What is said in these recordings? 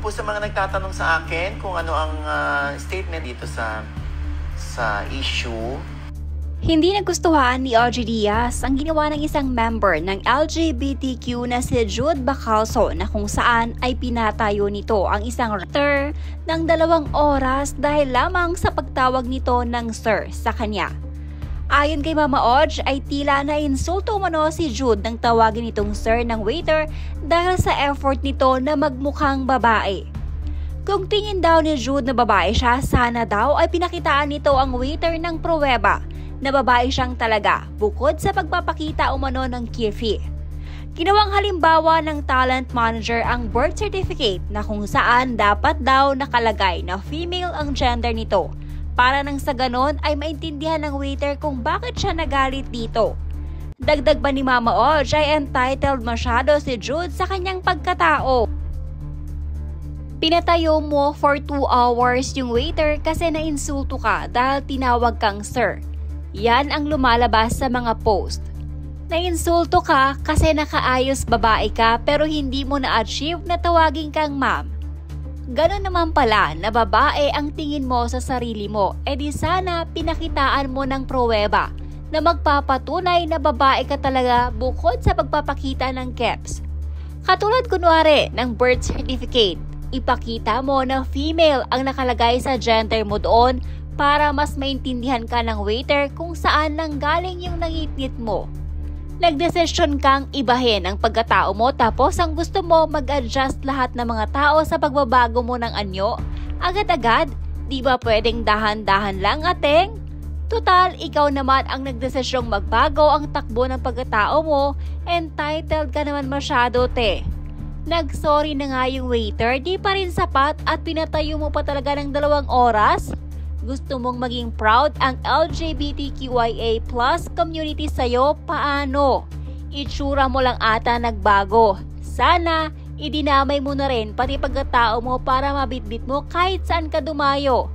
po sa mga nagtatanong sa akin kung ano ang statement dito sa issue. Hindi nagustuhan ni Audrey Diaz ang ginawa ng isang member ng LGBTQ na si Jude Bacalso na kung saan ay pinatayo nito ang isang waiter ng 2 oras dahil lamang sa pagtawag nito ng sir sa kanya. Ayon kay Mama Audrey ay tila na insulto umano si Jude nang tawagin itong sir ng waiter dahil sa effort nito na magmukhang babae. Kung tingin daw ni Jude na babae siya, sana daw ay pinakitaan nito ang waiter ng pruweba na babae siyang talaga bukod sa pagpapakita umano ng kirfi. Ginawang halimbawa ng talent manager ang birth certificate na kung saan dapat daw nakalagay na female ang gender nito para nang sa ganon ay maintindihan ng waiter kung bakit siya nagalit dito. Dagdag ba ni Mama Audrey ay entitled masyado si Jude sa kanyang pagkatao. Pinatayo mo for 2 hours yung waiter kasi nainsulto ka dahil tinawag kang sir. Yan ang lumalabas sa mga post. Nainsulto ka kasi nakaayos babae ka pero hindi mo na-achieve na tawagin kang ma'am. Ganon naman pala na babae ang tingin mo sa sarili mo, edi sana pinakitaan mo ng pruweba na magpapatunay na babae ka talaga bukod sa pagpapakita ng caps. Katulad kunwari ng birth certificate, ipakita mo na female ang nakalagay sa gender mo doon para mas maintindihan ka ng waiter kung saan nanggaling yung nangitngit mo. Nagdesisyon kang ibahin ang pagkatao mo tapos ang gusto mo mag-adjust lahat ng mga tao sa pagbabago mo ng anyo. Agad-agad, di ba pwedeng dahan-dahan lang ateng? Total, ikaw naman ang nagdesisyong magbago ang takbo ng pagkatao mo, entitled ka naman masyado te. Nag-sorry na nga yung waiter, di pa rin sapat at pinatayo mo pa talaga ng 2 oras? Gusto mong maging proud ang LGBTQIA+ community sa'yo, paano? Itsura mo lang ata nagbago. Sana, idinamay mo na rin pati pagkatao mo para mabitbit mo kahit saan ka dumayo.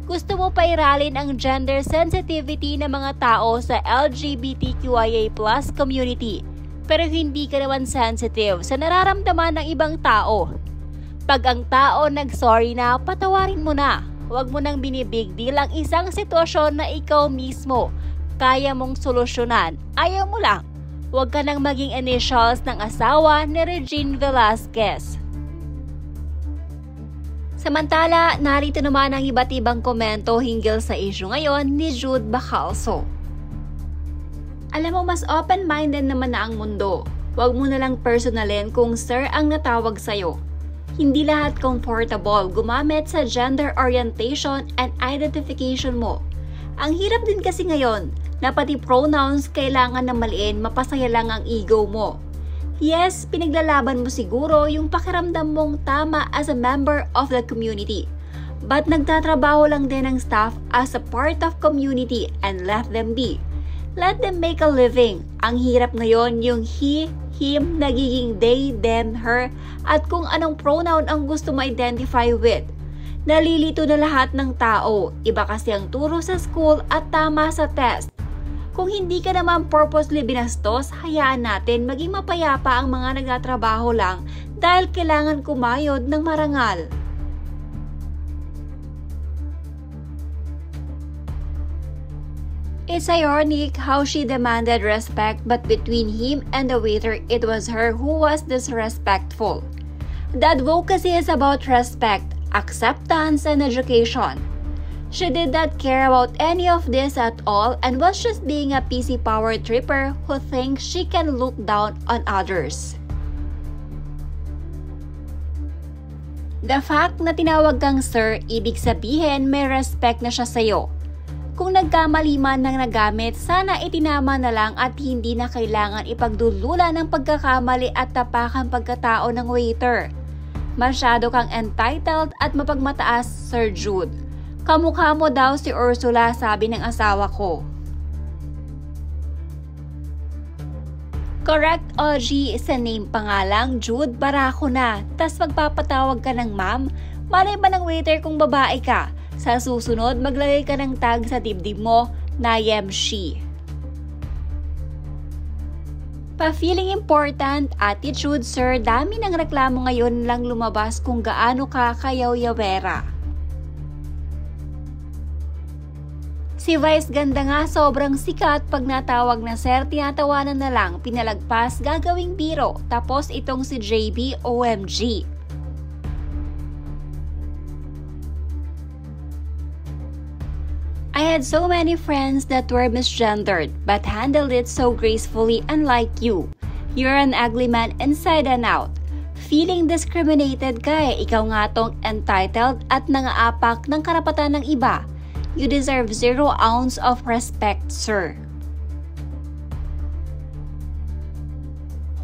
Gusto mo pairalin ang gender sensitivity ng mga tao sa LGBTQIA+ community, pero hindi ka naman sensitive sa nararamdaman ng ibang tao. Pag ang tao nag-sorry na, patawarin mo na. Huwag mo nang binibig deal ang isang sitwasyon na ikaw mismo kaya mong solusyonan. Ayaw mo lang. Huwag ka nang maging initials ng asawa ni Regine Velasquez. Samantala, narito naman ang iba't ibang komento hinggil sa issue ngayon ni Jude Bacalso. Alam mo, mas open-minded naman na ang mundo. Huwag mo na lang personalin kung sir ang natawag sa'yo. Hindi lahat comfortable gumamit sa gender orientation and identification mo. Ang hirap din kasi ngayon na pati pronouns kailangan na maliin, mapasaya lang ang ego mo. Yes, pinaglalaban mo siguro yung pakiramdam mong tama as a member of the community. But nagtatrabaho lang din ang staff as a part of community and let them be. Let them make a living. Ang hirap ngayon yung he, him, nagiging they, them, her, at kung anong pronoun ang gusto ma-identify with. Nalilito na lahat ng tao. Iba kasi ang turo sa school at tama sa test. Kung hindi ka naman purposely binastos, hayaan natin maging mapayapa ang mga nagtatrabaho lang dahil kailangan kumayod ng marangal. It's ironic how she demanded respect but between him and the waiter, it was her who was disrespectful. The advocacy is about respect, acceptance, and education. She did not care about any of this at all and was just being a PC power tripper who thinks she can look down on others. The fact na tinawag kang sir, ibig sabihin may respect na siya sa'yo. Kung nagkamali man ng nagamit, sana itinama na lang at hindi na kailangan ipagdulula ng pagkakamali at tapakang pagkatao ng waiter. Masyado kang entitled at mapagmataas, Sir Jude. Kamukha mo daw si Ursula, sabi ng asawa ko. Correct, OG, sa name pa nga lang, Jude, barako na. Tas magpapatawag ka ng ma'am? Malay ba ng waiter kung babae ka? Sa susunod, maglagay ka ng tag sa dibdib mo na she. Pa-feeling important, attitude sir, dami ng reklamo ngayon lang lumabas kung gaano ka kayaw-yawera. Si Vice Ganda nga sobrang sikat pag natawag na sir, tinatawanan na lang, pinalagpas, gagawing biro, tapos itong si JB, OMG. I had so many friends that were misgendered but handled it so gracefully, unlike you. You're an ugly man inside and out. Feeling discriminated ka ikaw nga tong entitled at nangaapak ng karapatan ng iba. You deserve 0 ounce of respect, sir.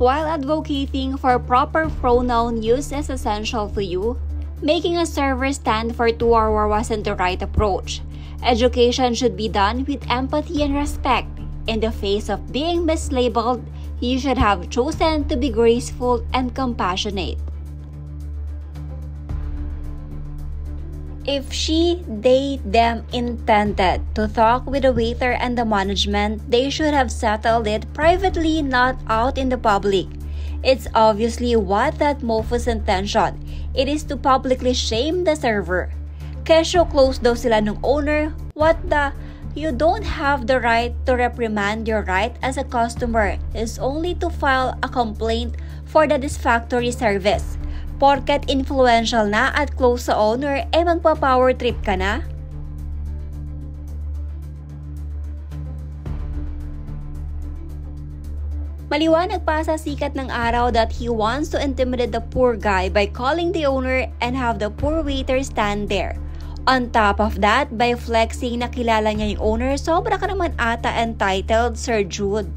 While advocating for proper pronoun use is essential to you, making a server stand for 2 hours wasn't the right approach. Education should be done with empathy and respect. In the face of being mislabeled, you should have chosen to be graceful and compassionate. If she, they, them intended to talk with the waiter and the management, they should have settled it privately, not out in the public. It's obviously what that mofo's intention. It is to publicly shame the server. Kesyo close daw sila ng owner. What the? You don't have the right to reprimand. Your right as a customer is only to file a complaint for the satisfactory service. Porket influential na at close sa owner, magpa-power trip ka na? Maliwanag pa sa sikat ng araw that he wants to intimidate the poor guy by calling the owner and have the poor waiter stand there. On top of that, by flexing na kilala niya yung owner, sobra ka naman ata entitled, Sir Jude.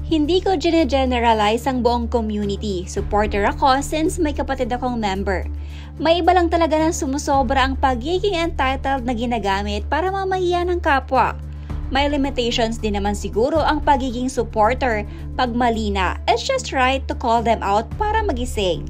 Hindi ko gine-generalize ang buong community. Supporter ako since may kapatid akong member. May iba lang talaga na sumusobra ang pagiging entitled na ginagamit para mamahiya ng kapwa. May limitations din naman siguro ang pagiging supporter pag mali na. It's just right to call them out para magising.